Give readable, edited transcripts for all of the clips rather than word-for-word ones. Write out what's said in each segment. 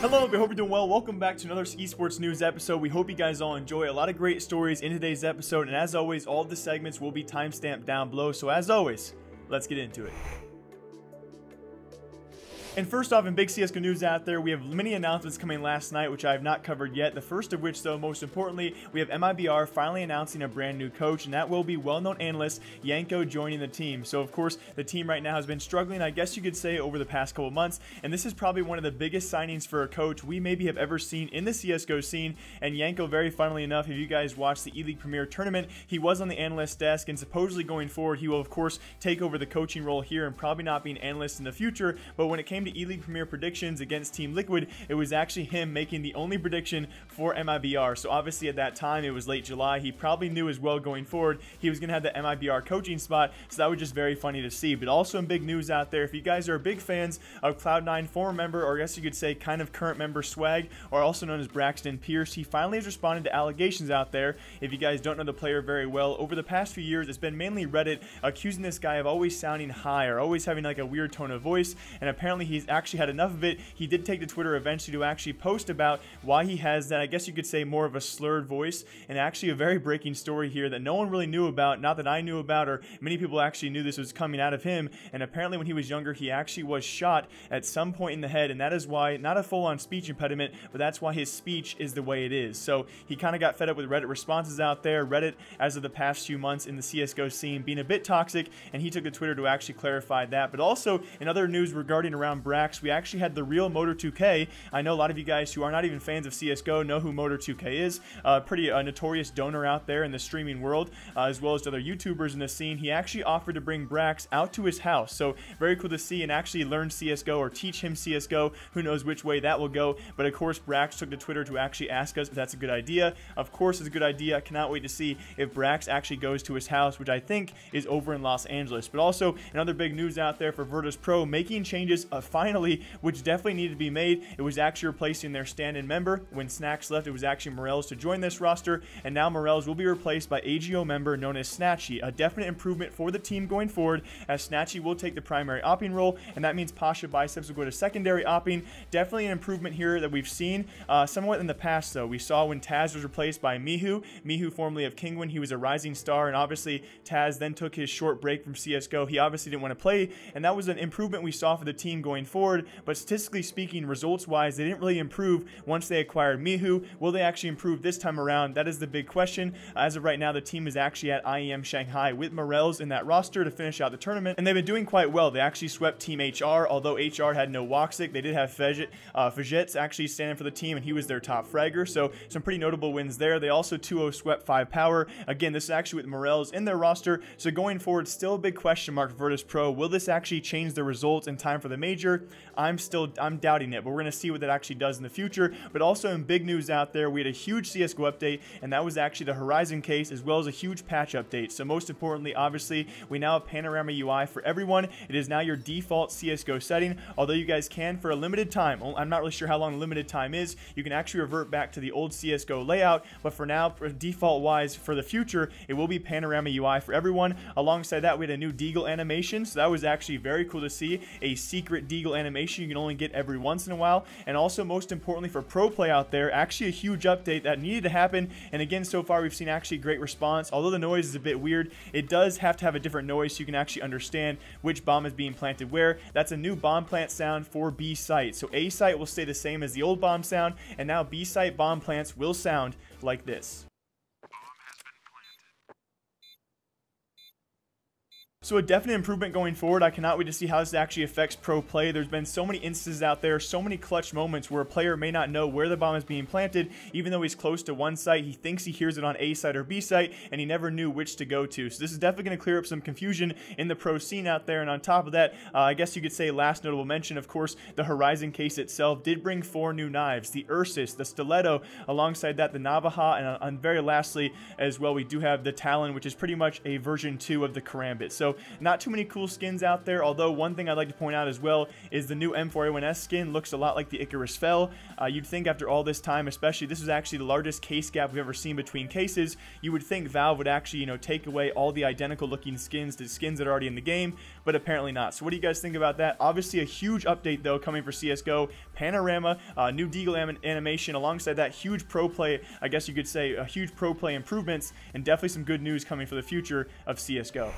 Hello, I hope you're doing well. Welcome back to another esports news episode. We hope you guys all enjoy. A lot of great stories in today's episode, and as always, all of the segments will be timestamped down below. So as always, let's get into it. And first off, in big CSGO news out there, we have many announcements coming last night, which I have not covered yet. The first of which, though, most importantly, we have MiBR finally announcing a brand new coach, and that will be well-known analyst Yanko joining the team. So, of course, the team right now has been struggling, I guess you could say, over the past couple months, and this is probably one of the biggest signings for a coach we maybe have ever seen in the CSGO scene. And Yanko, very funnily enough, if you guys watched the E-League Premier Tournament, he was on the analyst desk, and supposedly going forward, he will, of course, take over the coaching role here and probably not be an analyst in the future. But when it came to E-League Premier predictions against Team Liquid, it was actually him making the only prediction for MiBR. So obviously at that time, it was late July. He probably knew as well going forward he was going to have the MiBR coaching spot, so that was just very funny to see. But also in big news out there, if you guys are big fans of Cloud9 former member, or I guess you could say kind of current member Swag, or also known as Braxton Pierce, he finally has responded to allegations out there. If you guys don't know the player very well, over the past few years, it's been mainly Reddit accusing this guy of always sounding high or always having like a weird tone of voice, and apparently he's actually had enough of it. He did take to Twitter eventually to actually post about why he has that, I guess you could say, more of a slurred voice, and actually a very breaking story here that no one really knew about, not that I knew about, or many people actually knew this was coming out of him. And apparently when he was younger, he actually was shot at some point in the head, and that is why, not a full-on speech impediment, but that's why his speech is the way it is. So he kind of got fed up with Reddit responses out there. Reddit, as of the past few months in the CSGO scene, being a bit toxic, and he took to Twitter to actually clarify that. But also, in other news regarding around Brax, we actually had the real Motor2K. I know a lot of you guys who are not even fans of CSGO know who Motor2K is. Pretty notorious donor out there in the streaming world, as well as other YouTubers in the scene. He actually offered to bring Brax out to his house. So very cool to see, and actually learn CSGO or teach him CSGO. Who knows which way that will go. But of course, Brax took to Twitter to actually ask us if that's a good idea. Of course, it's a good idea. I cannot wait to see if Brax actually goes to his house, which I think is over in Los Angeles. But also, another big news out there for Virtus Pro, making changes finally, which definitely needed to be made. It was actually replacing their stand-in member. When Snacks left, it was actually Morels to join this roster, and now Morels will be replaced by AGO member known as Snatchy. A definite improvement for the team going forward, as Snatchy will take the primary opping role, and that means Pasha Biceps will go to secondary opping. Definitely an improvement here that we've seen somewhat in the past, though. We saw when Taz was replaced by Mihu formerly of Kingwin. He was a rising star, and obviously Taz then took his short break from CSGO. He obviously didn't want to play, and that was an improvement we saw for the team going forward. But statistically speaking, results-wise, they didn't really improve once they acquired Mihu. Will they actually improve this time around? That is the big question. As of right now, the team is actually at IEM Shanghai with Morels in that roster to finish out the tournament, and they've been doing quite well. They actually swept Team HR, although HR had no Woxic. They did have Fajet's actually standing for the team, and he was their top fragger, so some pretty notable wins there. They also 2-0 swept 5 Power. Again, this is actually with Morels in their roster, so going forward, still a big question mark for Virtus Pro. Will this actually change the results in time for the major? I'm doubting it, but we're going to see what that actually does in the future. But also in big news out there, we had a huge CSGO update, and that was actually the Horizon case, as well as a huge patch update. So most importantly, obviously, we now have Panorama UI for everyone. It is now your default CSGO setting, although you guys can, for a limited time, I'm not really sure how long limited time is, you can actually revert back to the old CSGO layout, but for now, default-wise, for the future, it will be Panorama UI for everyone. Alongside that, we had a new Deagle animation, so that was actually very cool to see, a secret Deagle animation you can only get every once in a while. And also, most importantly for pro play out there, actually a huge update that needed to happen, and again, so far we've seen actually great response. Although the noise is a bit weird, it does have to have a different noise so you can actually understand which bomb is being planted where. That's a new bomb plant sound for B site. So A site will stay the same as the old bomb sound, and now B site bomb plants will sound like this. So a definite improvement going forward. I cannot wait to see how this actually affects pro play. There's been so many instances out there, so many clutch moments where a player may not know where the bomb is being planted, even though he's close to one site. He thinks he hears it on A site or B site, and he never knew which to go to. So this is definitely going to clear up some confusion in the pro scene out there. And on top of that, I guess you could say last notable mention, of course, the Horizon case itself did bring 4 new knives, the Ursus, the Stiletto, alongside that the Navaja, and very lastly as well, we do have the Talon, which is pretty much a version 2 of the Karambit. So So not too many cool skins out there, although one thing I'd like to point out as well is the new M4A1S skin looks a lot like the Icarus Fell. You'd think after all this time, especially this is actually the largest case gap we've ever seen between cases, you would think Valve would actually, you know, take away all the identical looking skins to skins that are already in the game, but apparently not. So what do you guys think about that? Obviously a huge update though coming for CSGO, panorama, new deagle animation, alongside that huge pro play, I guess you could say a huge pro play improvements, and definitely some good news coming for the future of CSGO.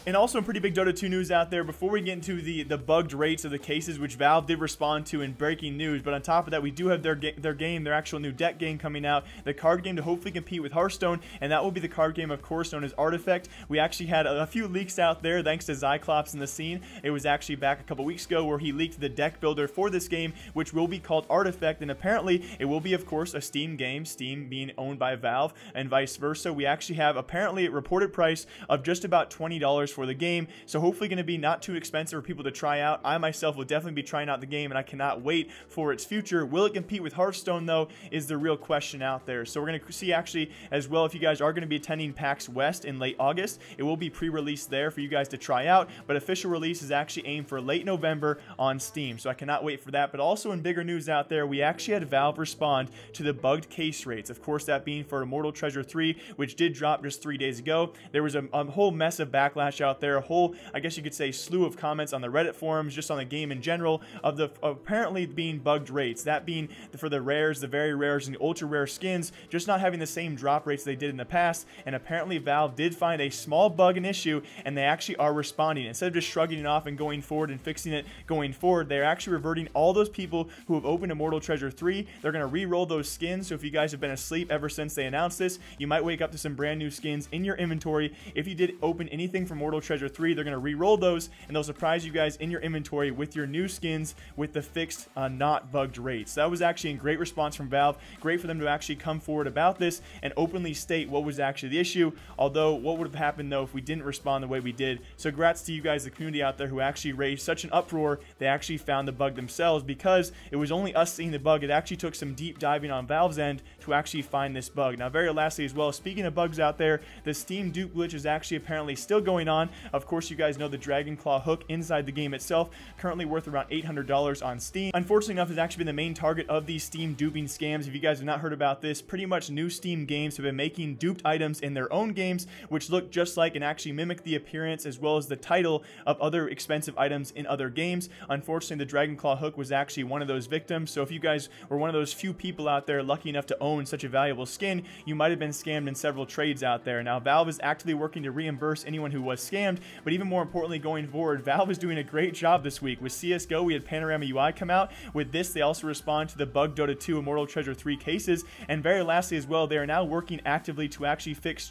And also pretty big Dota 2 news out there before we get into the bugged rates of the cases, which Valve did respond to in breaking news. But on top of that, we do have their actual new deck game coming out, the card game to hopefully compete with Hearthstone, and that will be the card game, of course, known as Artifact. We actually had a few leaks out there thanks to Zyclops in the scene. It was actually back a couple weeks ago where he leaked the deck builder for this game, which will be called Artifact, and apparently it will be, of course, a Steam game, Steam being owned by Valve and vice versa. We actually have apparently a reported price of just about $20 for the game, so hopefully going to be not too expensive for people to try out. I myself will definitely be trying out the game, and I cannot wait for its future. Will it compete with Hearthstone though is the real question out there. So we're going to see actually as well, if you guys are going to be attending PAX West in late August, it will be pre-released there for you guys to try out, but official release is actually aimed for late November on Steam, so I cannot wait for that. But also in bigger news out there, we actually had Valve respond to the bugged case rates, of course that being for Immortal Treasure 3, which did drop just 3 days ago. There was a whole mess of backlash out there, a whole, I guess you could say, slew of comments on the Reddit forums, just on the game in general, of the apparently being bugged rates, that being for the rares, the very rares, and the ultra rare skins just not having the same drop rates they did in the past. And apparently Valve did find a small bug and issue, and they actually are responding. Instead of just shrugging it off and going forward and fixing it going forward, they're actually reverting all those people who have opened Immortal Treasure 3. They're going to re-roll those skins, so if you guys have been asleep ever since they announced this, you might wake up to some brand new skins in your inventory. If you did open anything from Immortal Treasure 3, they're going to re-roll those, and they'll surprise you guys in your inventory with your new skins with the fixed not bugged rates. So that was actually a great response from Valve. Great for them to actually come forward about this and openly state what was actually the issue, although what would have happened though if we didn't respond the way we did. So congrats to you guys, the community out there, who actually raised such an uproar. They actually found the bug themselves, because it was only us seeing the bug. It actually took some deep diving on Valve's end to actually find this bug. Now very lastly as well, speaking of bugs out there, the Steam dupe glitch is actually apparently still going on. Of course you guys know the Dragon Claw hook inside the game itself, currently worth around $800 on Steam. Unfortunately enough, has actually been the main target of these Steam duping scams. If you guys have not heard about this, pretty much new Steam games have been making duped items in their own games, which look just like and actually mimic the appearance as well as the title of other expensive items in other games. Unfortunately, the Dragon Claw hook was actually one of those victims, so if you guys were one of those few people out there lucky enough to own such a valuable skin, you might have been scammed in several trades out there. Now Valve is actively working to reimburse anyone who was scammed, but even more importantly going forward, Valve is doing a great job this week. With CSGO, we had Panorama UI come out. With this, they also respond to the bugged Dota 2 Immortal Treasure 3 cases. And very lastly as well, they are now working actively to actually fix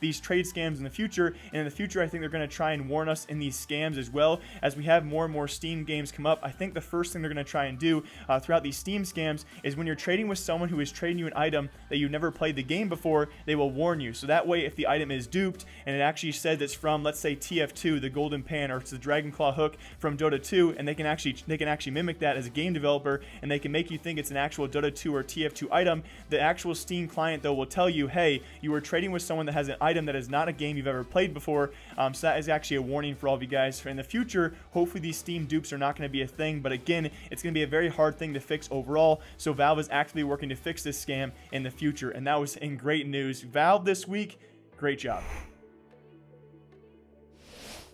these trade scams in the future. And in the future, I think they're going to try and warn us in these scams as well. As we have more and more Steam games come up, I think the first thing they're going to try and do throughout these Steam scams is when you're trading with someone who is trading you an item that you've never played the game before, they will warn you. So that way, if the item is duped and it actually says it's from, let's say, TF2, the Golden Pan, or it's the Dragon Claw hook from Dota 2, and they can actually mimic that as a game developer, and they can make you think it's an actual Dota 2 or TF2 item. The actual Steam client though will tell you, hey, you were trading with someone that has an item that is not a game you've ever played before. So that is actually a warning for all of you guys. In the future, hopefully these Steam dupes are not going to be a thing, but again, it's going to be a very hard thing to fix overall. So Valve is actively working to fix this scam in the future, and that was in great news. Valve this week, great job.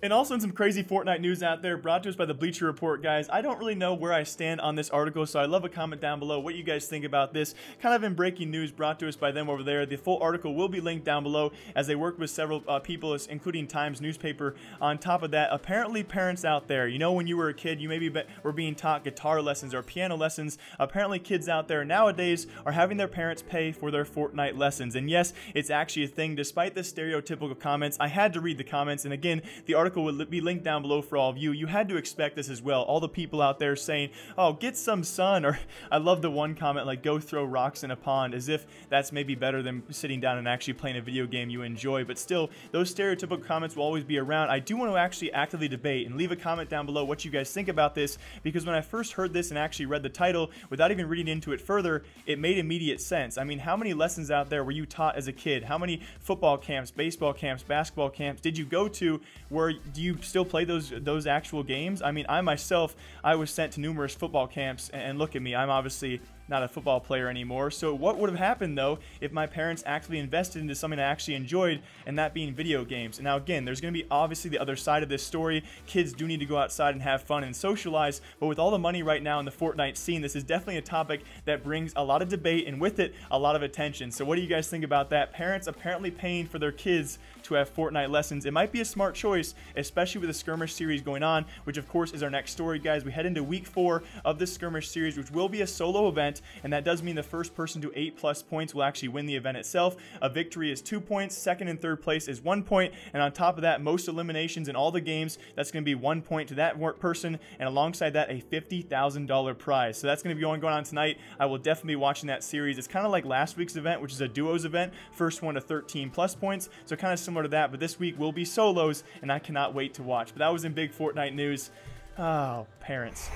And also in some crazy Fortnite news out there, brought to us by the Bleacher Report, guys. I don't really know where I stand on this article, so I'd love a comment down below what you guys think about this. Kind of in breaking news brought to us by them over there. The full article will be linked down below, as they worked with several people, including Times newspaper. On top of that, apparently parents out there, you know, when you were a kid, you maybe were being taught guitar lessons or piano lessons. Apparently kids out there nowadays are having their parents pay for their Fortnite lessons. And yes, it's actually a thing. Despite the stereotypical comments, I had to read the comments, and again, the article article will be linked down below for all of you. You had to expect this as well. All the people out there saying, oh, get some sun, or I love the one comment like, go throw rocks in a pond, as if that's maybe better than sitting down and actually playing a video game you enjoy. But still, those stereotypical comments will always be around. I do want to actually actively debate and leave a comment down below what you guys think about this, because when I first heard this and actually read the title without even reading into it further, it made immediate sense. I mean, how many lessons out there were you taught as a kid? How many football camps, baseball camps, basketball camps did you go to? Where do you still play those actual games? I mean, I myself, I was sent to numerous football camps, and look at me, I'm obviously not a football player anymore. So what would have happened though if my parents actively invested into something I actually enjoyed, and that being video games? And now again, there's going to be obviously the other side of this story. Kids do need to go outside and have fun and socialize, but with all the money right now in the Fortnite scene, this is definitely a topic that brings a lot of debate, and with it a lot of attention. So what do you guys think about that? Parents apparently paying for their kids to have Fortnite lessons. It might be a smart choice, especially with the skirmish series going on, which of course is our next story, guys. We head into week 4 of the skirmish series, which will be a solo event, and that does mean the first person to 8+ points will actually win the event itself. A victory is 2 points, second and third place is 1 point, and on top of that, most eliminations in all the games, that's going to be 1 point to that person, and alongside that, a $50,000 prize. So that's going to be going on tonight. I will definitely be watching that series. It's kind of like last week's event, which is a duos event, first one to 13+ points, so kind of similar to that, but this week will be solos, and I cannot wait to watch. But that was in big Fortnite news. Oh, parents.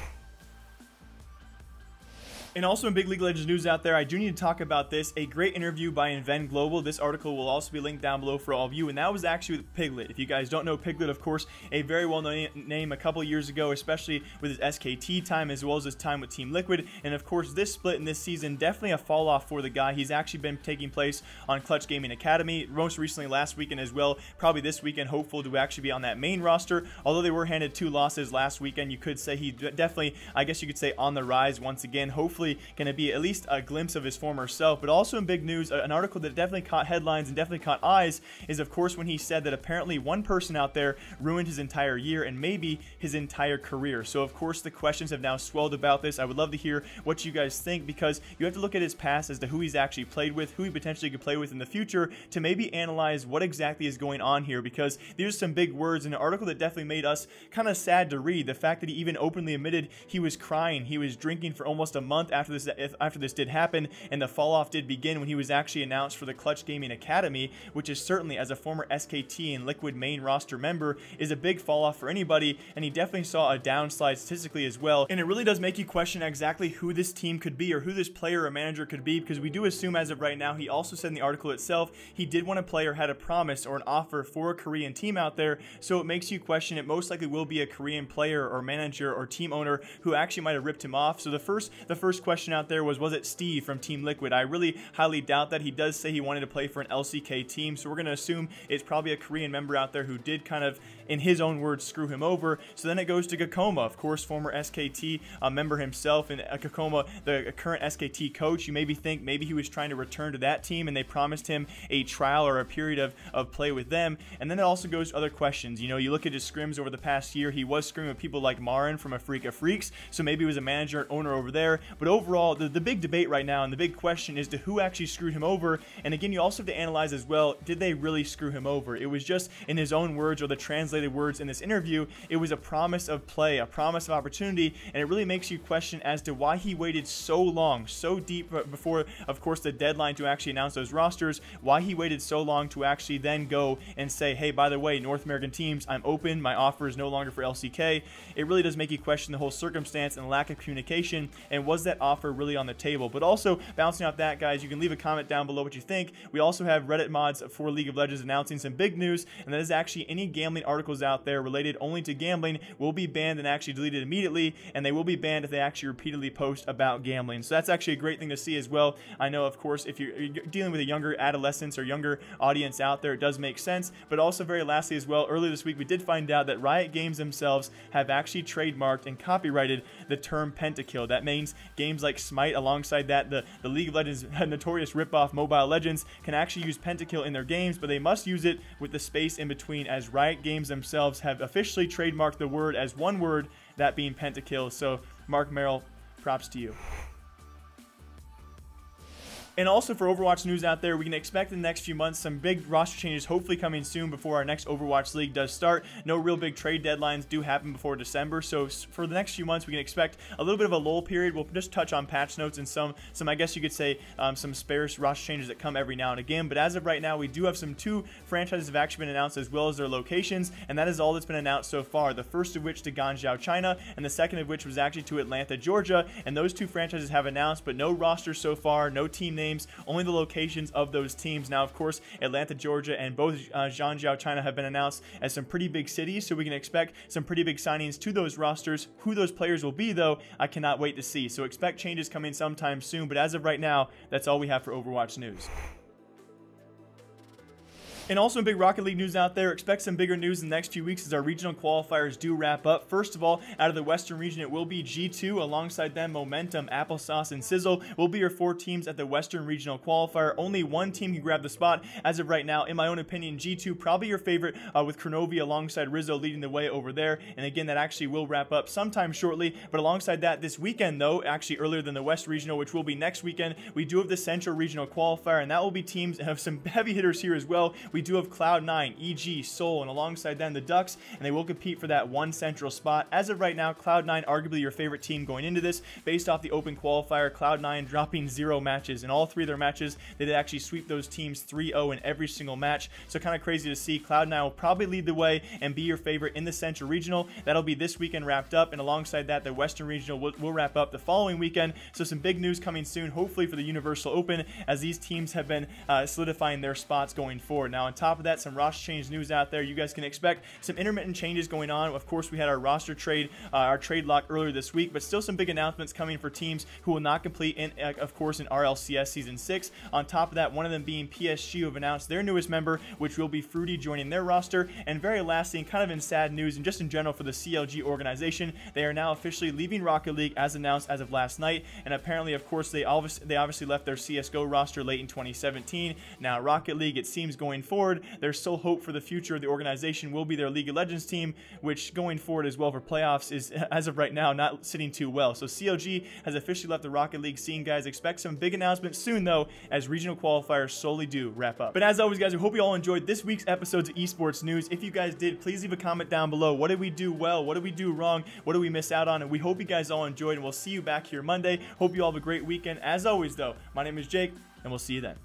And also in big League of Legends news out there, I do need to talk about this. A great interview by Invent Global. This article will also be linked down below for all of you, and that was actually with Piglet. If you guys don't know Piglet, of course, a very well-known name a couple years ago, especially with his SKT time as well as his time with Team Liquid. And of course, this split in this season, definitely a fall-off for the guy. He's actually been taking place on Clutch Gaming Academy, most recently last weekend as well. Probably this weekend, hopeful to actually be on that main roster. Although they were handed 2 losses last weekend, you could say he definitely, I guess you could say, on the rise once again. Hopefully going to be at least a glimpse of his former self. But also in big news, an article that definitely caught headlines and definitely caught eyes is of course when he said that apparently one person out there ruined his entire year and maybe his entire career. So of course the questions have now swelled about this. I would love to hear what you guys think, because you have to look at his past as to who he's actually played with, who he potentially could play with in the future, to maybe analyze what exactly is going on here, because there's some big words in an article that definitely made us kind of sad to read. The fact that he even openly admitted he was crying, he was drinking for almost a month after this did happen, and the fall off did begin when he was actually announced for the Clutch Gaming Academy, which is certainly, as a former SKT and Liquid main roster member, is a big fall off for anybody, and he definitely saw a downslide statistically as well. And it really does make you question exactly who this team could be, or who this player or manager could be, because we do assume as of right now, he also said in the article itself, he did want to play or had a promise or an offer for a Korean team out there, so it makes you question it most likely will be a Korean player or manager or team owner who actually might have ripped him off. So the first question out there was it Steve from Team Liquid? I really highly doubt that. He does say he wanted to play for an LCK team, so we're going to assume it's probably a Korean member out there who did kind of, in his own words, screw him over. So then it goes to Gakoma, of course, former SKT member himself, and Gakoma, the current SKT coach. You maybe think maybe he was trying to return to that team and they promised him a trial or a period of play with them. And then it also goes to other questions. You know, you look at his scrims over the past year, he was scrimming with people like Marin from A Freak of Freaks, so maybe he was a manager and owner over there. But overall, the big debate right now and the big question is to who actually screwed him over. And again, you also have to analyze as well, did they really screw him over? It was just, in his own words or the translated words in this interview, it was a promise of play, a promise of opportunity, and it really makes you question as to why he waited so long, so deep before, of course, the deadline to actually announce those rosters, why he waited so long to actually then go and say, hey, by the way, North American teams, I'm open, my offer is no longer for LCK. It really does make you question the whole circumstance and lack of communication, and was that offer really on the table? But also, bouncing off that, guys, you can leave a comment down below what you think. We also have Reddit mods for League of Legends announcing some big news, and that is actually any gambling articles out there related only to gambling will be banned and actually deleted immediately, and they will be banned if they actually repeatedly post about gambling. So that's actually a great thing to see as well. I know, of course, if you're dealing with a younger adolescence or younger audience out there, it does make sense. But also, very lastly as well, earlier this week we did find out that Riot Games themselves have actually trademarked and copyrighted the term pentakill. That means games like Smite, alongside that the League of Legends notorious ripoff Mobile Legends, can actually use pentakill in their games, but they must use it with the space in between, as Riot Games themselves have officially trademarked the word as one word, that being pentakill. So Mark Merrill, props to you. And also for Overwatch news out there, we can expect in the next few months some big roster changes hopefully coming soon before our next Overwatch League does start. No real big trade deadlines do happen before December, so for the next few months we can expect a little bit of a lull period. We'll just touch on patch notes and some I guess you could say some sparse roster changes that come every now and again. But as of right now, we do have some 2 franchises have actually been announced as well as their locations, and that is all that's been announced so far. The first of which to Guangzhou, China, and the second of which was actually to Atlanta, Georgia. And those 2 franchises have announced, but no rosters so far, no team names, only the locations of those teams. Now, of course, Atlanta, Georgia, and both Guangzhou, China have been announced as some pretty big cities, so we can expect some pretty big signings to those rosters. Who those players will be, though, I cannot wait to see. So expect changes coming sometime soon, but as of right now, that's all we have for Overwatch news. And also in big Rocket League news out there, expect some bigger news in the next few weeks as our regional qualifiers do wrap up. First of all, out of the Western region, it will be G2. Alongside them, Momentum, Applesauce, and Sizzle will be your 4 teams at the Western regional qualifier. Only one team can grab the spot as of right now. In my own opinion, G2 probably your favorite with Kronovi alongside Rizzo leading the way over there. And again, that actually will wrap up sometime shortly. But alongside that, this weekend though, actually earlier than the West regional, which will be next weekend, we do have the Central regional qualifier, and that will be teams that have some heavy hitters here as well. We do have Cloud9, EG, Seoul, and alongside them the Ducks, and they will compete for that 1 central spot. As of right now, Cloud9 arguably your favorite team going into this based off the open qualifier. Cloud9 dropping 0 matches in all 3 of their matches. They did actually sweep those teams 3-0 in every single match, so kind of crazy to see. Cloud9 will probably lead the way and be your favorite in the Central Regional. That'll be this weekend wrapped up, and alongside that the Western Regional will wrap up the following weekend. So some big news coming soon, hopefully for the Universal Open, as these teams have been solidifying their spots going forward. Now on top of that, some roster change news out there. You guys can expect some intermittent changes going on. Of course, we had our roster trade, our trade lock earlier this week, but still some big announcements coming for teams who will not complete in, of course, in RLCS Season 6. On top of that, one of them being PSG, who have announced their newest member, which will be Fruity, joining their roster. And very lastly, and kind of in sad news, and just in general for the CLG organization, they are now officially leaving Rocket League as announced as of last night. And apparently, of course, they obviously left their CSGO roster late in 2017. Now Rocket League, it seems going forward, there's still hope for the future of the organization will be their League of Legends team, which going forward as well for playoffs is, as of right now, not sitting too well. So CLG has officially left the Rocket League scene, guys. Expect some big announcements soon, though, as regional qualifiers slowly do wrap up. But as always, guys, I hope you all enjoyed this week's episodes of Esports News. If you guys did, please leave a comment down below. What did we do well? What did we do wrong? What did we miss out on? And we hope you guys all enjoyed, and we'll see you back here Monday. Hope you all have a great weekend. As always, though, my name is Jake, and we'll see you then.